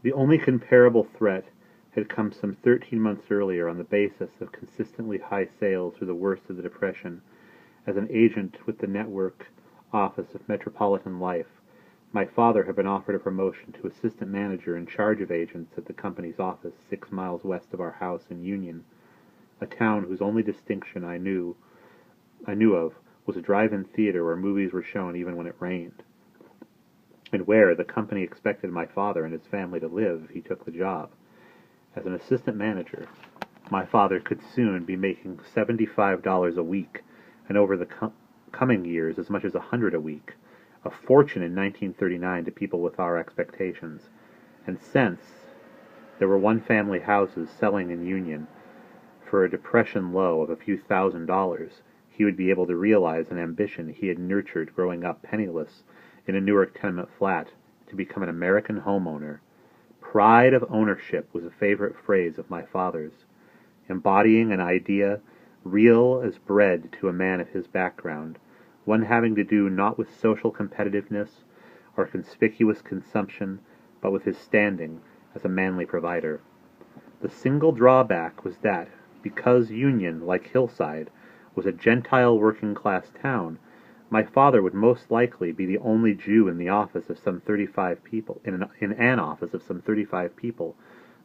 The only comparable threat had come some 13 months earlier on the basis of consistently high sales through the worst of the Depression. As an agent with the network office of Metropolitan Life, my father had been offered a promotion to assistant manager in charge of agents at the company's office 6 miles west of our house in Union, a town whose only distinction I knew of was a drive-in theater where movies were shown even when it rained, and where the company expected my father and his family to live if he took the job. As an assistant manager, my father could soon be making $75 a week, and over the coming years as much as $100 a week, a fortune in 1939 to people with our expectations. And since there were one-family houses selling in Union for a depression low of a few $1,000s, he would be able to realize an ambition he had nurtured growing up penniless in a Newark tenement flat to become an American homeowner. Pride of ownership was a favorite phrase of my father's, embodying an idea real as bread to a man of his background, one having to do not with social competitiveness or conspicuous consumption, but with his standing as a manly provider. The single drawback was that, because Union, like Hillside, was a Gentile working-class town, my father would most likely be the only Jew in the office of some 35 people, in an office of some 35 people,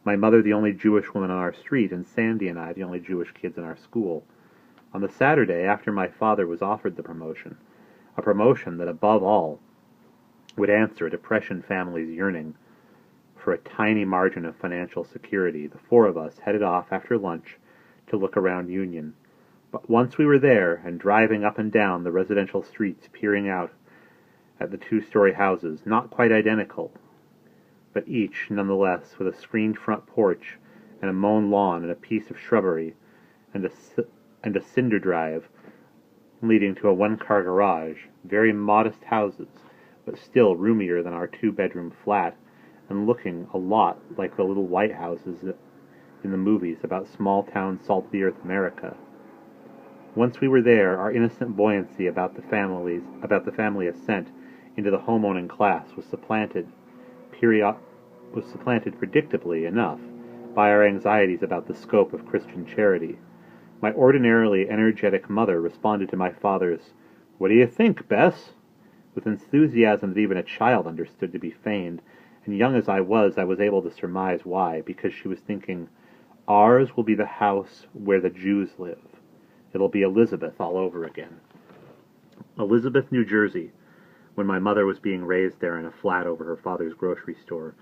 my mother the only Jewish woman on our street, and Sandy and I the only Jewish kids in our school. On the Saturday after my father was offered the promotion, a promotion that above all would answer a Depression family's yearning for a tiny margin of financial security, the four of us headed off after lunch to look around Union. But once we were there and driving up and down the residential streets, peering out at the two-story houses, not quite identical, but each, nonetheless, with a screened front porch and a mown lawn and a piece of shrubbery and a cinder drive leading to a one-car garage, very modest houses, but still roomier than our two-bedroom flat, and looking a lot like the little white houses in the movies about small-town salt-of-the-earth America. Once we wwere there, our innocent buoyancy about the family ascent into the homeowning class was supplanted predictably enough by our anxieties about the scope of Christian charity. My ordinarily energetic mother responded to my father's, "What do you think, Bess?" with enthusiasm that even a child understood to be feigned, and young as I was able to surmise why, because she was thinking, "Ours will be the house where the Jews live. It'll be Elizabeth all over again." Elizabeth, New Jersey, when my mother was being raised there in a flat over her father's grocery store,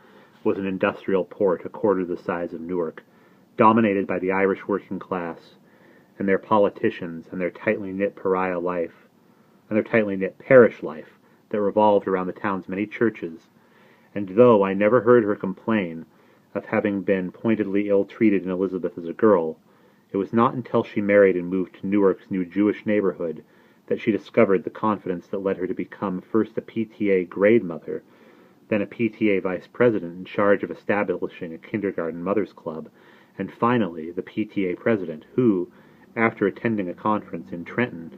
was an industrial port a quarter the size of Newark, dominated by the Irish working class and their politicians and their tightly knit parish life that revolved around the town's many churches. And though I never heard her complain of having been pointedly ill-treated in Elizabeth as a girl, it was not until she married and moved to Newark's new Jewish neighborhood that she discovered the confidence that led her to become first a PTA grade mother, then a PTA vice president in charge of establishing a kindergarten mothers club, and finally the PTA president, who, after attending a conference in Trenton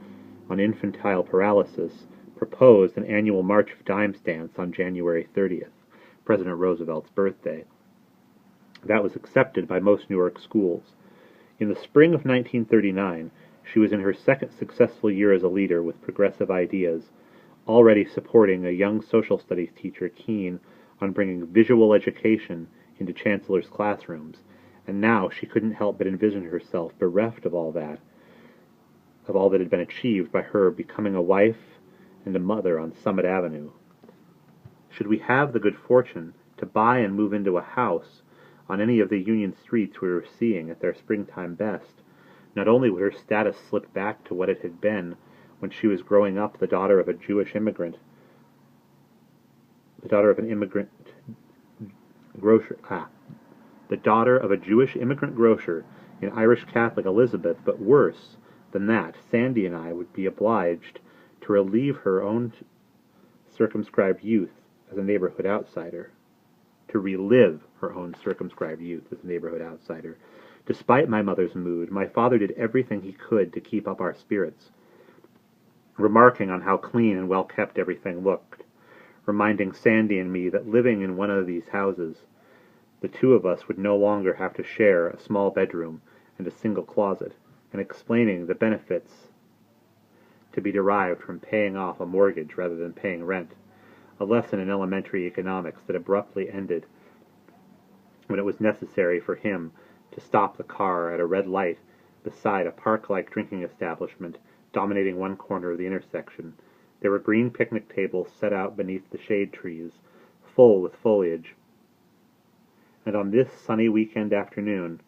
on infantile paralysis, proposed an annual March of Dimes dance on January 30th, President Roosevelt's birthday. That was accepted by most Newark schools. In the spring of 1939, she was in her second successful year as a leader with progressive ideas, already supporting a young social studies teacher keen on bringing visual education into Chancellor's classrooms, and now she couldn't help but envision herself bereft of all that had been achieved by her becoming a wife and a mother on Summit Avenue. Should we have the good fortune to buy and move into a house on any of the Union streets we were seeing at their springtime best, not only would her status slip back to what it had been when she was growing up the daughter of a Jewish immigrant grocer in Irish Catholic Elizabeth, but worse than that, Sandy and I would be obliged to relive her own circumscribed youth as a neighborhood outsider. Despite my mother's mood, my father did everything he could to keep up our spirits, remarking on how clean and well-kept everything looked, reminding Sandy and me that living in one of these houses The two of us would no longer have to share a small bedroom and a single closet, and explaining the benefits to be derived from paying off a mortgage rather than paying rent, a lesson in elementary economics that abruptly ended when it was necessary for him to stop the car at a red light beside a park-like drinking establishment dominating one corner of the intersection. There were green picnic tables set out beneath the shade trees, full with foliage. And on this sunny weekend afternoon,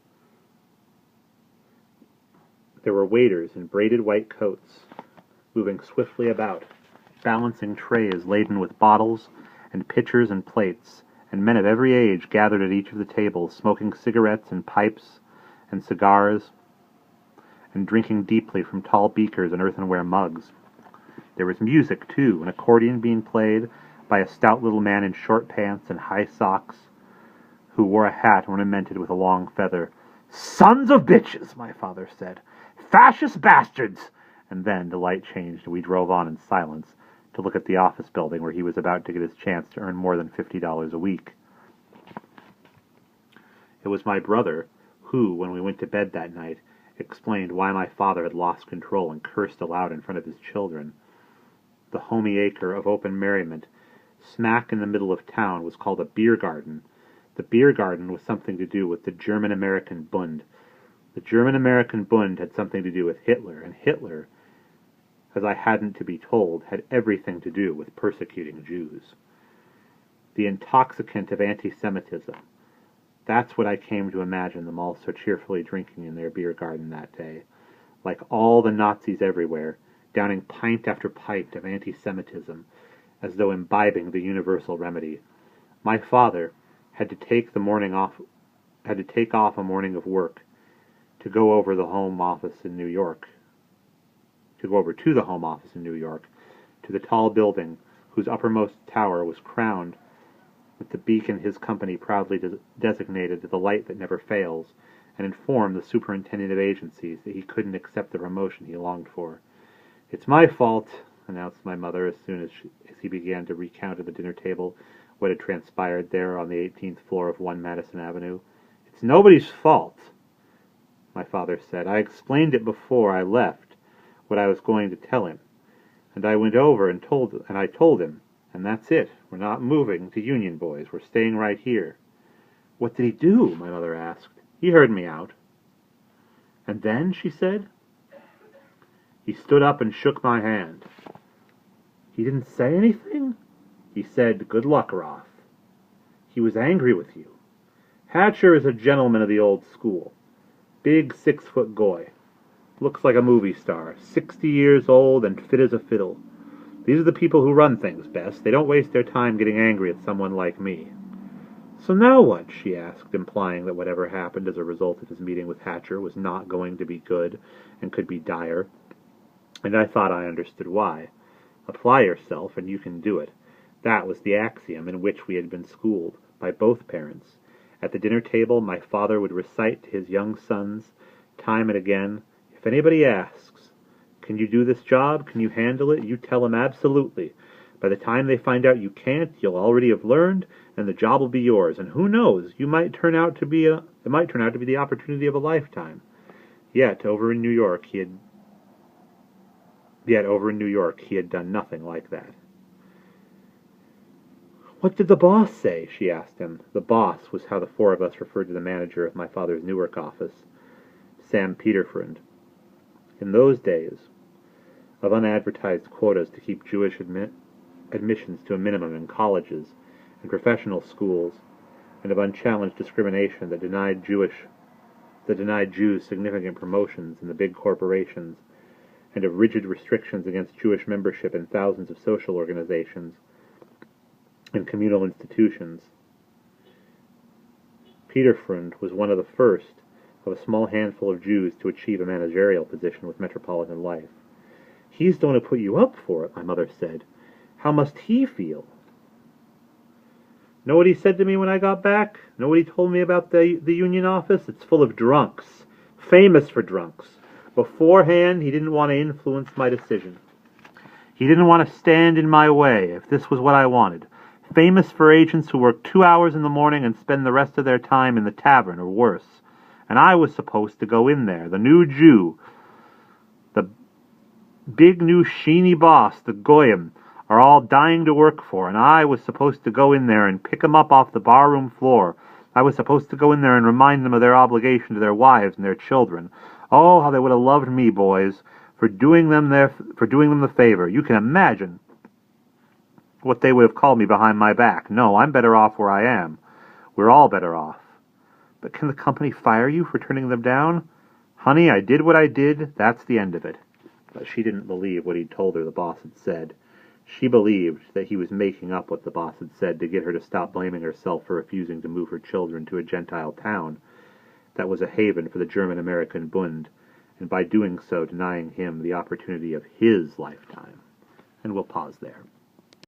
there were waiters in braided white coats, moving swiftly about, balancing trays laden with bottles and pitchers and plates, and men of every age gathered at each of the tables, smoking cigarettes and pipes and cigars, and drinking deeply from tall beakers and earthenware mugs. There was music, too, an accordion being played by a stout little man in short pants and high socks, who wore a hat ornamented with a long feather. "Sons of bitches," my father said. "Fascist bastards!" And then the light changed, and we drove on in silence to look at the office building where he was about to get his chance to earn more than $50 a week. It was my brother who, when we went to bed that night, explained why my father had lost control and cursed aloud in front of his children. The homey acre of open merriment, smack in the middle of town, was called a beer garden. The beer garden was something to do with the German-American Bund. The German-American Bund had something to do with Hitler, and Hitler, as I hadn't to be told, had everything to do with persecuting Jews. The intoxicant of anti-Semitism. That's what I came to imagine them all so cheerfully drinking in their beer garden that day. Like all the Nazis everywhere, downing pint after pint of anti-Semitism, as though imbibing the universal remedy. My father had to take off a morning of work to go over to the Home Office in New York, to the tall building whose uppermost tower was crowned with the beacon his company proudly designated the light that never fails, and informed the superintendent of agencies that he couldn't accept the promotion he longed for. "It's my fault," announced my mother as soon as he began to recount at the dinner table what had transpired there on the 18th floor of 1 Madison Avenue. "It's nobody's fault," my father said. "I explained it before I left, what I was going to tell him. And I went over and I told him, and that's it. We're not moving to Union Boys. We're staying right here." "What did he do?" my mother asked. "He heard me out." "And then?" she said. "He stood up and shook my hand." "He didn't say anything?" "He said, 'Good luck, Roth.' He was angry with you. Hatcher is a gentleman of the old school. Big 6-foot goy. Looks like a movie star. 60 years old and fit as a fiddle. These are the people who run things best. They don't waste their time getting angry at someone like me." "So now what?" she asked, implying that whatever happened as a result of his meeting with Hatcher was not going to be good and could be dire. And I thought I understood why. Apply yourself and you can do it. That was the axiom in which we had been schooled by both parents. At the dinner table, my father would recite to his young sons, time and again, "If anybody asks, 'Can you do this job? Can you handle it?' you tell them absolutely. By the time they find out you can't, you'll already have learned, and the job will be yours. And who knows? It might turn out to be the opportunity of a lifetime." Yet over in New York, he had done nothing like that. "What did the boss say?" she asked him. The boss was how the four of us referred to the manager of my father's Newark office, Sam Peterfriend. In those days of unadvertised quotas to keep Jewish admissions to a minimum in colleges and professional schools, and of unchallenged discrimination that denied Jews significant promotions in the big corporations, and of rigid restrictions against Jewish membership in thousands of social organizations and communal institutions, Peterfriend was one of the first of a small handful of Jews to achieve a managerial position with Metropolitan Life. "He's going to put you up for it," my mother said. "How must he feel?" Know what he said to me when I got back? Know what he told me about the union office? It's full of drunks. Famous for drunks. Beforehand, he didn't want to influence my decision. He didn't want to stand in my way if this was what I wanted. famous for agents who work 2 hours in the morning and spend the rest of their time in the tavern or worse. And I was supposed to go in there, the new Jew, the big new sheeny boss, the Goyim, are all dying to work for, and I was supposed to go in there and pick them up off the barroom floor. I was supposed to go in there and remind them of their obligation to their wives and their children. Oh, how they would have loved me, boys, for doing them the favor. You can imagine what they would have called me behind my back. No, I'm better off where I am. We're all better off. But can the company fire you for turning them down? Honey, I did what I did. That's the end of it. But she didn't believe what he'd told her the boss had said. She believed that he was making up what the boss had said to get her to stop blaming herself for refusing to move her children to a Gentile town that was a haven for the German-American Bund, and by doing so denying him the opportunity of his lifetime. And we'll pause there.